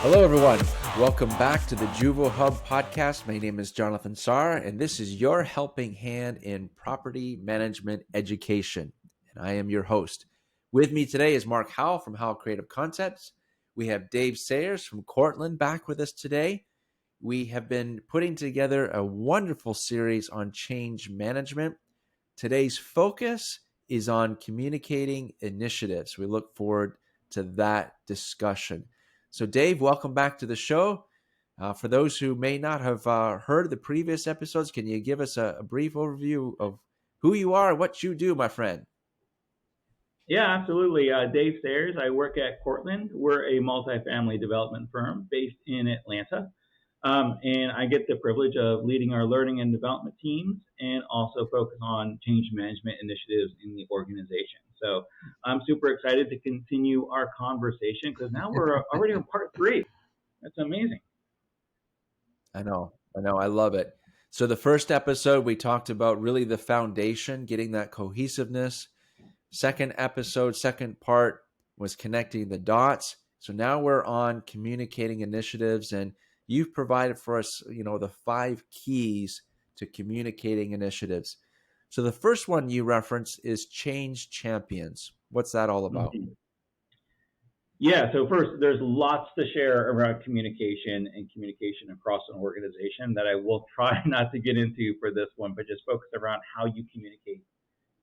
Hello, everyone. Welcome back to the Juvo Hub podcast. My name is Jonathan Sarr, and this is your helping hand in property management education. And I am your host. With me today is Mark Howell from Howell Creative Concepts. We have Dave Sayers from Cortland back with us today. We have been putting together a wonderful series on change management. Today's focus is on communicating initiatives. We look forward to that discussion. So, Dave, welcome back to the show. For those who may not have heard the previous episodes, can you give us a brief overview of who you are and what you do, my friend? Yeah, absolutely. Dave Sayers. I work at Cortland. We're a multifamily development firm based in Atlanta. And I get the privilege of leading our learning and development teams and also focus on change management initiatives in the organization. So I'm super excited to continue our conversation because now we're already on part 3. That's amazing. I know. I love it. So, the first episode, we talked about really the foundation, getting that cohesiveness. Second episode, second part was connecting the dots. So now we're on communicating initiatives, and you've provided for us, the 5 keys to communicating initiatives. So the first one you reference is change champions. What's that all about? Mhm. Yeah, so first, there's lots to share around communication and communication across an organization that I will try not to get into for this one, but just focus around how you communicate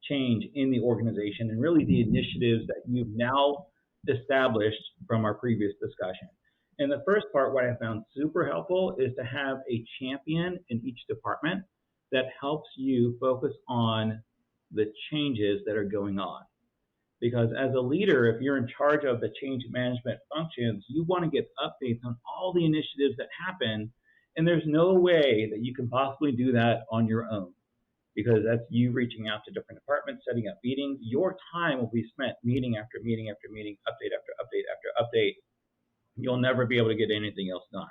change in the organization and really the initiatives that you've now established from our previous discussion. And the first part, what I found super helpful is to have a champion in each department that helps you focus on the changes that are going on. Because as a leader, if you're in charge of the change management functions, you want to get updates on all the initiatives that happen. And there's no way that you can possibly do that on your own because that's you reaching out to different departments, setting up meetings. Your time will be spent meeting after meeting after meeting, update after update after update. You'll never be able to get anything else done.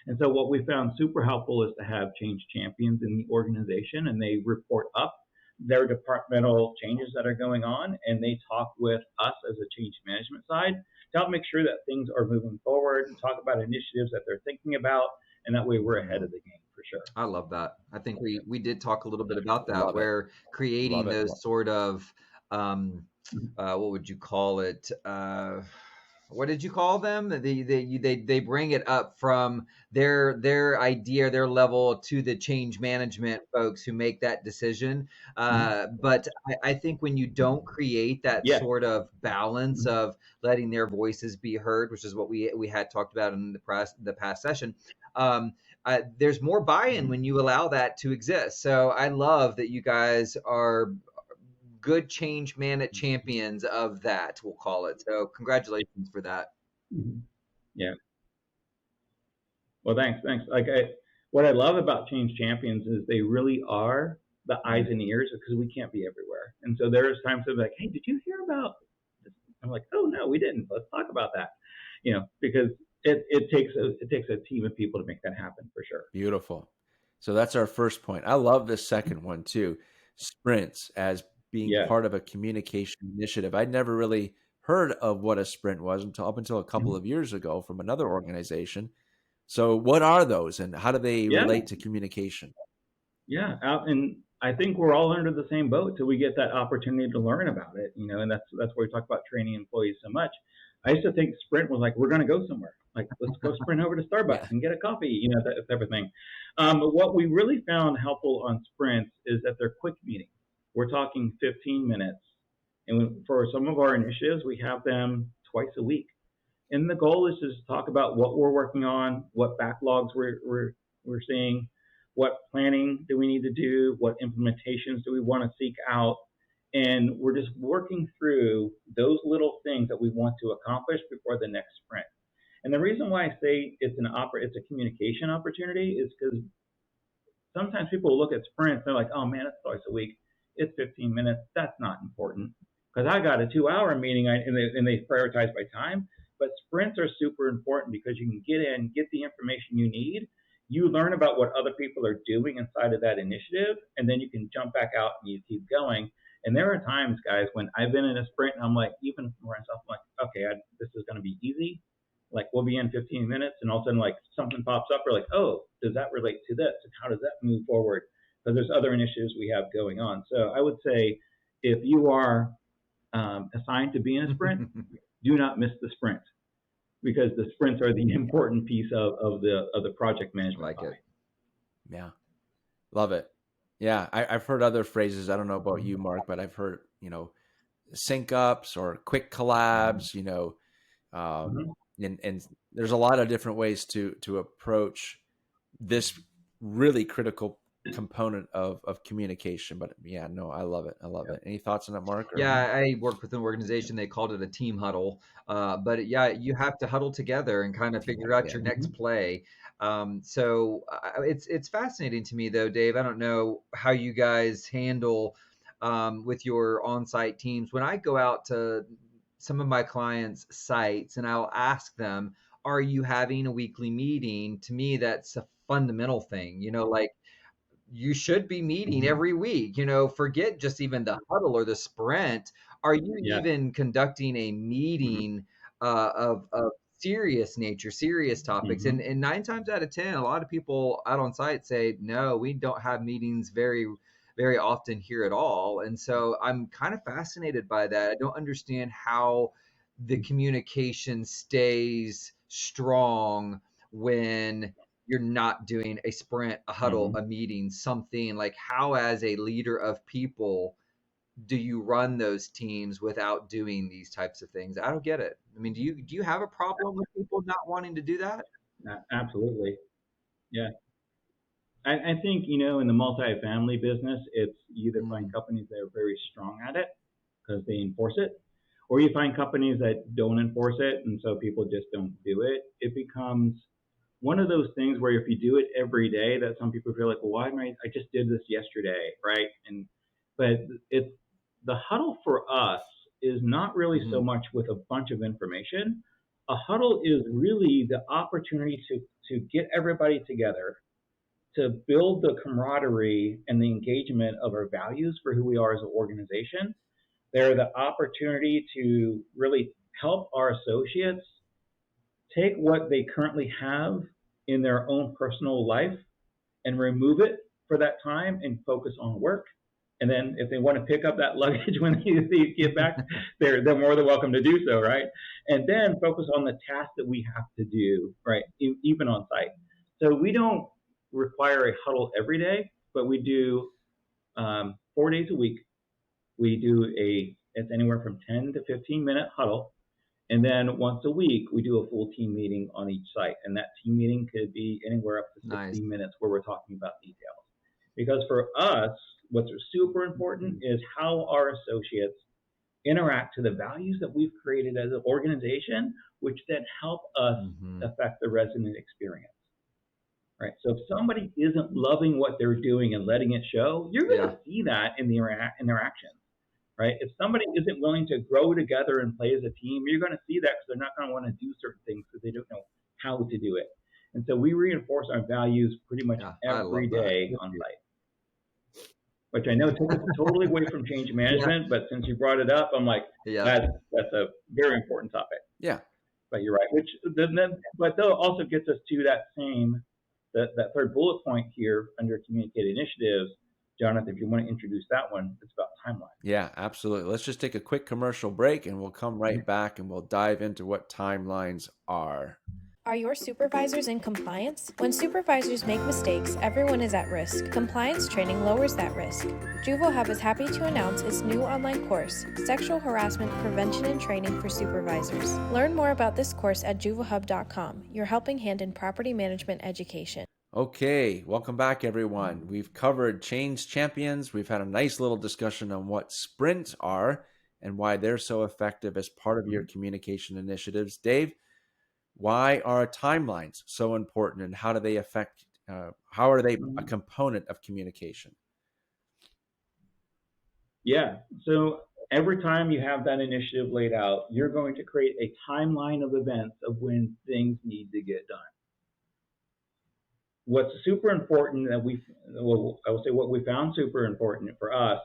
And so what we found super helpful is to have change champions in the organization, and they report up their departmental changes that are going on, and they talk with us as a change management side to help make sure that things are moving forward and talk about initiatives that they're thinking about, and that way we're ahead of the game for sure. I love that. I think we did talk a little bit about that, Love it. where creating Love it. those sort of what would you call it? What did you call them? They bring it up from their idea, their level to the change management folks who make that decision. But I think when you don't create that Yeah. sort of balance of letting their voices be heard, which is what we had talked about in the past session. There's more buy-in when you allow that to exist. So I love that you guys are good change champions of that, we'll call it. So congratulations for that. Yeah. Well, thanks. What I love about change champions is they really are the eyes and ears because we can't be everywhere. And so there's times of like, hey, did you hear about this? I'm like, oh no, we didn't. Let's talk about that. Because it takes a team of people to make that happen for sure. Beautiful. So that's our first point. I love this second one too. Sprints as being part of a communication initiative. I'd never really heard of what a sprint was up until a couple of years ago from another organization. So what are those and how do they relate to communication? Yeah. And I think we're all under the same boat till we get that opportunity to learn about it, and that's why we talk about training employees so much. I used to think sprint was like, we're going to go somewhere. Like, let's go sprint over to Starbucks and get a coffee, that type of thing. But what we really found helpful on sprints is that they're quick meetings. We're talking 15 minutes. And for some of our initiatives, we have them twice a week. And the goal is just to talk about what we're working on, what backlogs we're seeing, what planning do we need to do, what implementations do we want to seek out. And we're just working through those little things that we want to accomplish before the next sprint. And the reason why I say it's a communication opportunity is because sometimes people look at sprints, they're like, oh man, it's twice a week. It's 15 minutes. That's not important. Because I got a 2-hour meeting and they prioritize by time. But sprints are super important because you can get in, get the information you need. You learn about what other people are doing inside of that initiative, and then you can jump back out and you keep going. And there are times, guys, when I've been in a sprint and I'm like, even for myself, I'm like, okay, this is going to be easy. Like we'll be in 15 minutes and all of a sudden like something pops up. We're like, oh, does that relate to this? And how does that move forward? Because there's other initiatives we have going on. So I would say if you are assigned to be in a sprint, do not miss the sprint, because the sprints are the important piece of the project management. Like it. Yeah. Love it. Yeah. I've heard other phrases. I don't know about you, Mark, but I've heard, sync ups or quick collabs, and there's a lot of different ways to approach this really critical component of communication. But yeah, no, I love it. I love it. Any thoughts on that, Mark? Or? Yeah, I worked with an organization. They called it a team huddle. But yeah, you have to huddle together and kind of figure out your next play. So it's fascinating to me, though, Dave. I don't know how you guys handle with your on-site teams. When I go out to some of my clients' sites and I'll ask them, are you having a weekly meeting? To me, that's a fundamental thing. Like, you should be meeting every week. Forget just even the huddle or the sprint. Are you even conducting a meeting of serious nature, serious topics? And 9 times out of 10, a lot of people out on site say, no, we don't have meetings very, very often here at all. And so I'm kind of fascinated by that. I don't understand how the communication stays strong when you're not doing a sprint, a huddle, a meeting, something. Like, how as a leader of people do you run those teams without doing these types of things? I don't get it. I mean, do you have a problem with people not wanting to do that? Absolutely. Yeah. I think, in the multifamily business, it's you either find companies that are very strong at it because they enforce it, or you find companies that don't enforce it, and so people just don't do it. It becomes one of those things where if you do it every day, that some people feel like, well, why am I just did this yesterday, right? But it's the huddle for us is not really so much with a bunch of information. A huddle is really the opportunity to get everybody together, to build the camaraderie and the engagement of our values for who we are as an organization. They're the opportunity to really help our associates take what they currently have in their own personal life and remove it for that time and focus on work. And then if they want to pick up that luggage when they get back, they're more than welcome to do so, right? And then focus on the tasks that we have to do, right, even on site. So we don't require a huddle every day, but we do 4 days a week. We do it's anywhere from 10 to 15-minute huddle. And then once a week, we do a full team meeting on each site. And that team meeting could be anywhere up to 60 minutes where we're talking about details. Because for us, what's super important is how our associates interact to the values that we've created as an organization, which then help us affect the resident experience. Right. So if somebody isn't loving what they're doing and letting it show, you're going to see that in the interaction. Right? If somebody isn't willing to grow together and play as a team, you're going to see that because they're not going to want to do certain things because they don't know how to do it. And so we reinforce our values pretty much every day on site, which I know takes us totally away from change management, but since you brought it up, I'm like, that's a very important topic. Yeah. But you're right. But that also gets us to that third bullet point here under communicated initiatives. Jonathan, if you want to introduce that one, it's about timeline. Yeah, absolutely. Let's just take a quick commercial break and we'll come right back and we'll dive into what timelines are. Are your supervisors in compliance? When supervisors make mistakes, everyone is at risk. Compliance training lowers that risk. Juvo Hub is happy to announce its new online course, Sexual Harassment Prevention and Training for Supervisors. Learn more about this course at juvohub.com, your helping hand in property management education. Okay, welcome back, everyone. We've covered change champions. We've had a nice little discussion on what sprints are and why they're so effective as part of your communication initiatives. Dave, why are timelines so important, and how do they affect? How are they a component of communication? Yeah, so every time you have that initiative laid out, you're going to create a timeline of events of when things need to get done. What's super important that I will say what we found super important for us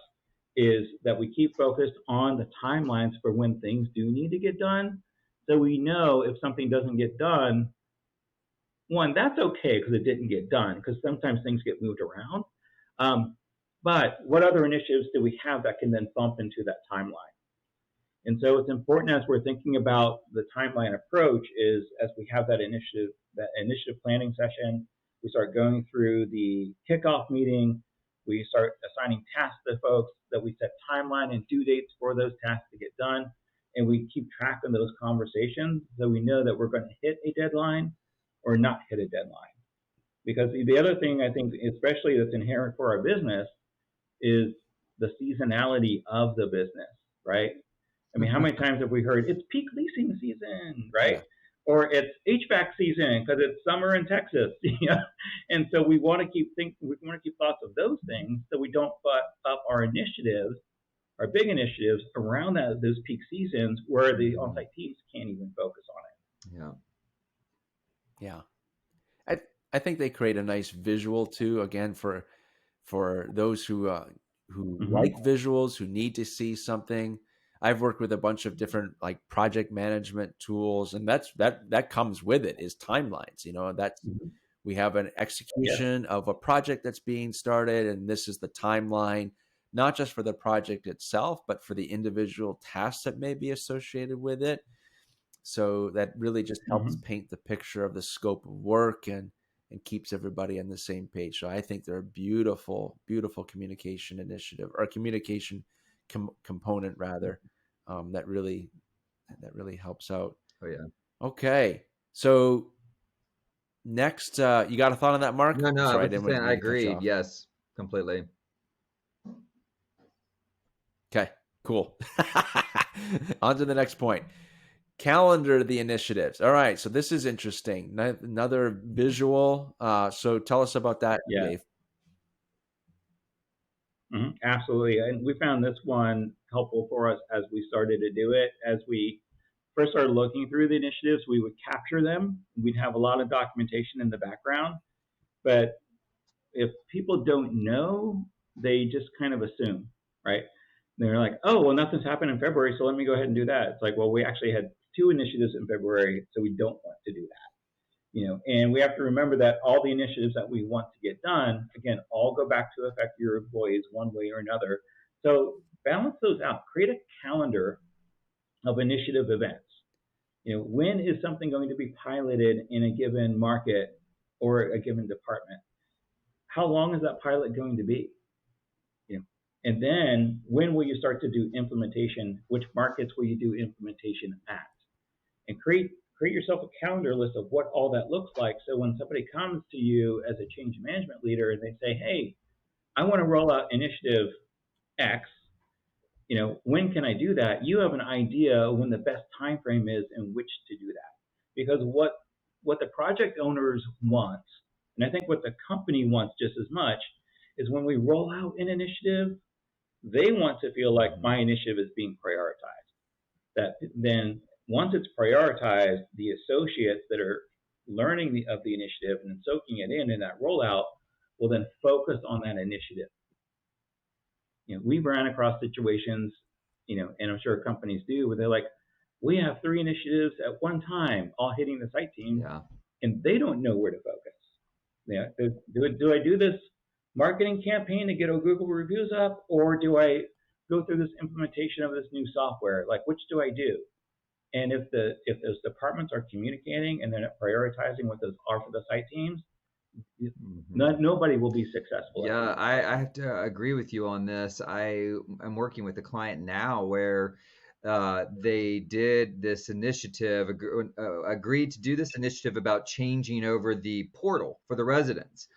is that we keep focused on the timelines for when things do need to get done, So we know if something doesn't get done, one, that's okay because it didn't get done, because sometimes things get moved around. But what other initiatives do we have that can then bump into that timeline? And so it's important as we're thinking about the timeline approach is as we have that initiative planning session, we start going through the kickoff meeting, we start assigning tasks to folks, that we set timeline and due dates for those tasks to get done. And we keep track of those conversations so we know that we're going to hit a deadline or not hit a deadline. Because the other thing I think, especially that's inherent for our business, is the seasonality of the business, right? I mean, how many times have we heard it's peak leasing season, right? Yeah. Or it's HVAC season because it's summer in Texas, And so we want to keep thoughts of those things so we don't put up our initiatives, our big initiatives around those peak seasons where the on-site teams can't even focus on Yeah. Yeah. I think they create a nice visual too, again, for those who like visuals, who need to see something. I've worked with a bunch of different like project management tools, and that comes with it is timelines. That's we have an execution of a project that's being started, and this is the timeline, not just for the project itself, but for the individual tasks that may be associated with it. So that really just helps paint the picture of the scope of work and keeps everybody on the same page. So I think they're a beautiful, beautiful communication initiative, or communication component rather, that really helps out. Oh yeah. Okay, so next, you got a thought on that, Mark? No, Sorry, I I was didn't just saying, I mean to cut you agreed. off. Yes, completely. Okay, cool. On to the next point. Calendar the initiatives. All right, so this is interesting. Another visual. So tell us about that, Dave. Absolutely. And we found this one helpful for us as we started to do it. As we first started looking through the initiatives, we would capture them. We'd have a lot of documentation in the background. But if people don't know, they just kind of assume, right? They're like, oh, well, nothing's happened in February, so let me go ahead and do that. It's like, well, we actually had 2 initiatives in February, so we don't want to do that. And we have to remember that all the initiatives that we want to get done, again, all go back to affect your employees one way or another. So balance those out. Create a calendar of initiative events. When is something going to be piloted in a given market or a given department? How long is that pilot going to be? And then when will you start to do implementation? Which markets will you do implementation at? And create yourself a calendar list of what all that looks like. So when somebody comes to you as a change management leader and they say, hey, I want to roll out initiative X, when can I do that? You have an idea when the best time frame is in which to do that. Because what the project owners want, and I think what the company wants just as much, is when we roll out an initiative, they want to feel like my initiative is being prioritized. That then once it's prioritized, the associates that are learning of the initiative and soaking it in that rollout will then focus on that initiative. We've ran across situations, and I'm sure companies do, where they're like, we have 3 initiatives at one time, all hitting the site team, and they don't know where to focus. Do I do this marketing campaign to get our Google reviews up, or do I go through this implementation of this new software? Like, which do I do? And if those departments are communicating and they're not prioritizing what those are for the site teams, nobody will be successful. Yeah, I have to agree with you on this. I am working with a client now where they did this initiative, agreed to do this initiative about changing over the portal for the residents.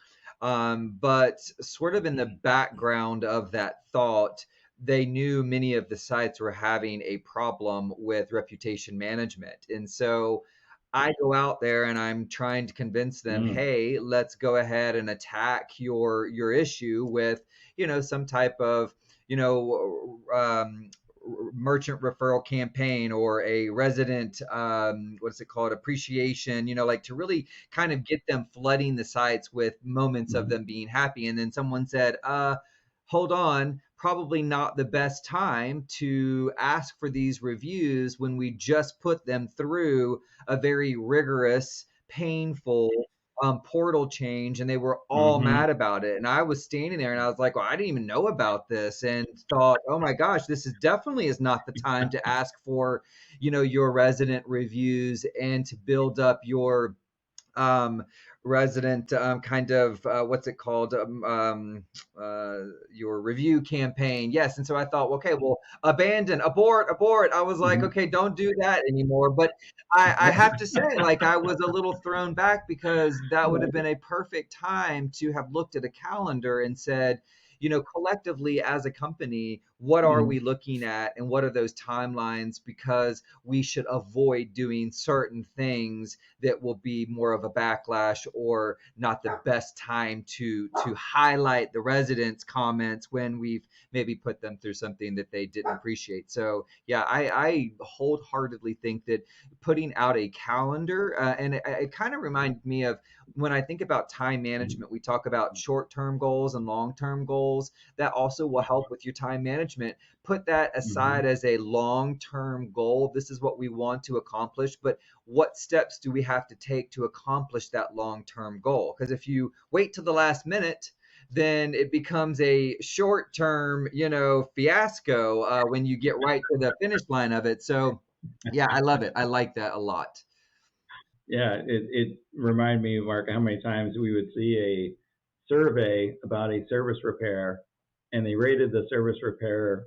But sort of in the background of that thought, they knew many of the sites were having a problem with reputation management. And so I go out there and I'm trying to convince them, hey, let's go ahead and attack your issue with, some type of, merchant referral campaign or a resident, appreciation, like to really kind of get them flooding the sites with moments of them being happy. And then someone said, hold on, probably not the best time to ask for these reviews when we just put them through a very rigorous, painful portal change, and they were all mad about it. And I was standing there and I was like, well, I didn't even know about this, and thought, oh my gosh, this is definitely is not the time to ask for, your resident reviews and to build up your resident kind of what's it called your review campaign. Yes. And so I thought, okay, well, abort. I was like, okay, don't do that anymore. But I have to say, like, I was a little thrown back because that would have been a perfect time to have looked at a calendar and said, collectively as a company, what are we looking at and what are those timelines? Because we should avoid doing certain things that will be more of a backlash or not the best time to highlight the residents' comments when we've maybe put them through something that they didn't appreciate. So yeah, I wholeheartedly think that putting out a calendar, and it kind of reminded me of when I think about time management, we talk about short-term goals and long-term goals. That also will help with your time management. Put that aside as a long-term goal. This is what we want to accomplish, but what steps do we have to take to accomplish that long-term goal? Because if you wait till the last minute, then it becomes a short-term, fiasco when you get right to the finish line of it. So yeah, I love it. I like that a lot. Yeah, it reminded me, Mark, how many times we would see a survey about a service repair, and they rated the service repair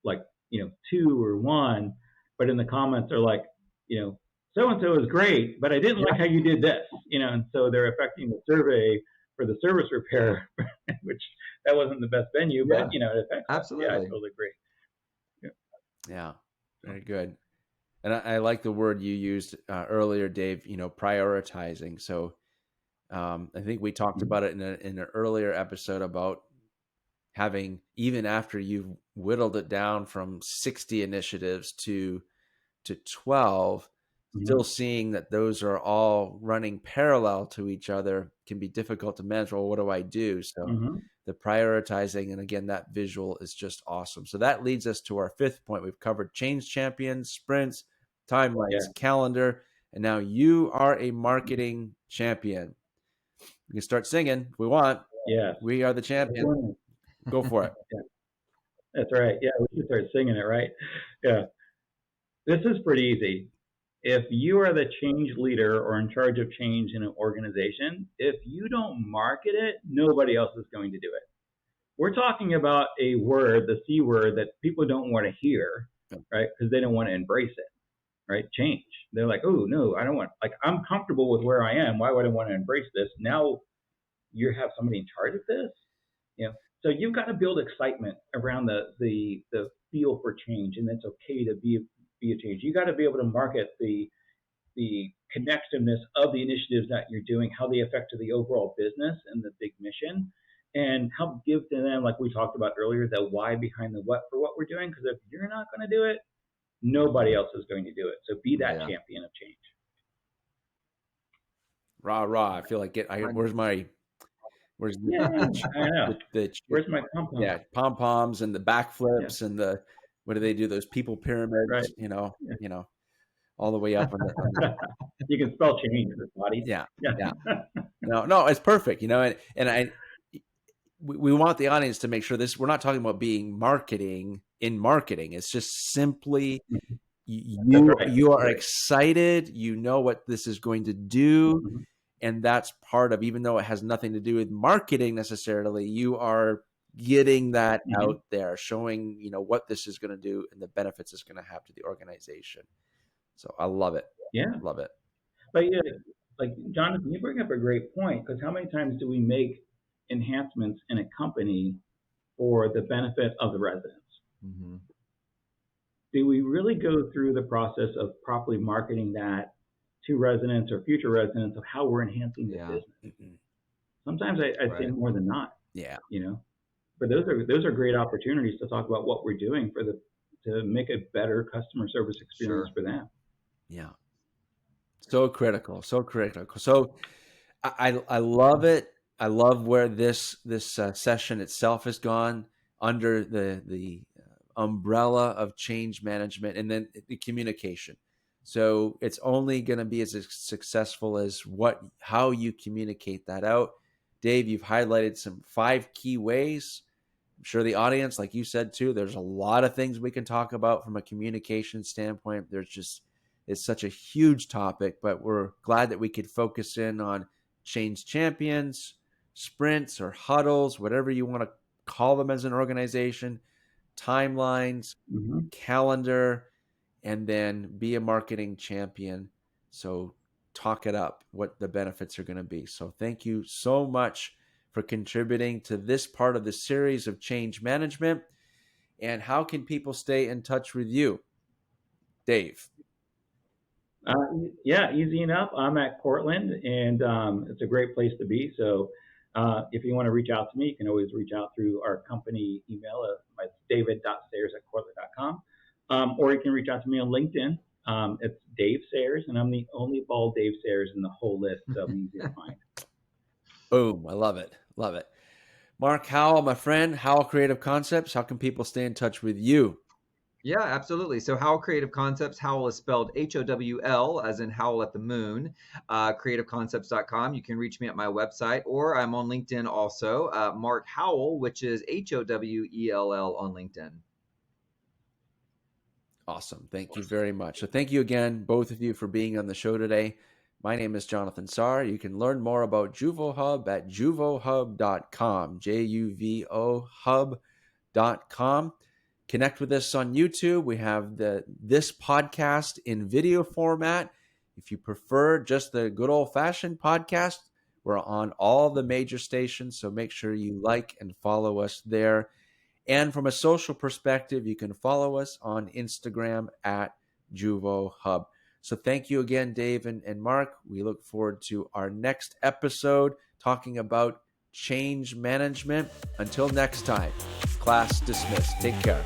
like 2 or 1, but in the comments they're like, so and so is great, but I didn't like how you did this, and so they're affecting the survey for the service repair, which that wasn't the best venue, but it affects. Absolutely. Yeah, I totally agree. Yeah, very good. And I like the word you used earlier, Dave, prioritizing. So I think we talked about it in an earlier episode about having, even after you've whittled it down from 60 initiatives to 12, still seeing that those are all running parallel to each other can be difficult to manage. Well, what do I do? So the prioritizing, and again, that visual is just awesome. So that leads us to our 5th point. We've covered change champions, sprints, timelines, calendar, and now you are a marketing champion. We can start singing if we want. Yeah, we are the champion. Go for it. Yeah. That's right. Yeah, we should start singing it, right? Yeah. This is pretty easy. If you are the change leader or in charge of change in an organization, if you don't market it, nobody else is going to do it. We're talking about a word, the C word, that people don't want to hear, right? Because they don't want to embrace it, right? Change. They're like, oh, no, I don't want, I'm comfortable with where I am. Why would I want to embrace this? Now you have somebody in charge of this, So you've got to build excitement around the feel for change, and it's okay to be a change. You got to be able to market the connectedness of the initiatives that you're doing, how they affect to the overall business and the big mission, and help give to them, like we talked about earlier, the why behind the what for what we're doing. Because if you're not going to do it, nobody else is going to do it. So be that champion of change. Rah, rah. I feel like where's my pom pom? Yeah, pom poms and the backflips and the, what do they do? Those people pyramids, right. All the way up on the you can spell change with body. Yeah. No, it's perfect. We want the audience to make sure we're not talking about being marketing in marketing. It's just simply you are excited. You know what this is going to do. And that's part of, even though it has nothing to do with marketing necessarily, you are getting that out there, showing, what this is going to do and the benefits it's going to have to the organization. So I love it. Yeah. Love it. But like Jonathan, you bring up a great point, because how many times do we make enhancements in a company for the benefit of the residents? Do we really go through the process of properly marketing that to residents or future residents of how we're enhancing the business? Sometimes I'd say more than not. Yeah. But those are great opportunities to talk about what we're doing to make a better customer service experience for them. Yeah. So critical. So I love it. I love where this session itself has gone. under the umbrella of change management, and then the communication. So it's only going to be as successful as how you communicate that out. Dave, you've highlighted some 5 key ways. I'm sure the audience, like you said too, there's a lot of things we can talk about from a communication standpoint. It's such a huge topic, but we're glad that we could focus in on change champions, sprints or huddles, whatever you want to call them as an organization, timelines, Mm-hmm. calendar, and then be a marketing champion. So talk it up, what the benefits are going to be. So thank you so much for contributing to this part of the series of change management. And how can people stay in touch with you, Dave? Yeah, easy enough. I'm at Cortland, and it's a great place to be. So if you want to reach out to me, you can always reach out through our company email. It's david.sayers@cortland.com. Or you can reach out to me on LinkedIn. It's Dave Sayers, and I'm the only bald Dave Sayers in the whole list, so I'm easy to find. Boom. I love it. Love it. Mark Howell, my friend, Howell Creative Concepts. How can people stay in touch with you? Yeah, absolutely. So Howell Creative Concepts, Howell is spelled Howl, as in Howl at the Moon, creativeconcepts.com. You can reach me at my website, or I'm on LinkedIn also, Mark Howell, which is Howell on LinkedIn. Awesome. Thank you very much. So thank you again, both of you, for being on the show today. My name is Jonathan Sarr. You can learn more about Juvo Hub at juvohub.com, Juvo hub.com. Connect with us on YouTube. We have this podcast in video format. If you prefer just the good old-fashioned podcast, we're on all the major stations, so make sure you like and follow us there. And from a social perspective, you can follow us on Instagram at Juvo Hub. So thank you again, Dave and Mark. We look forward to our next episode talking about change management. Until next time, class dismissed. Take care.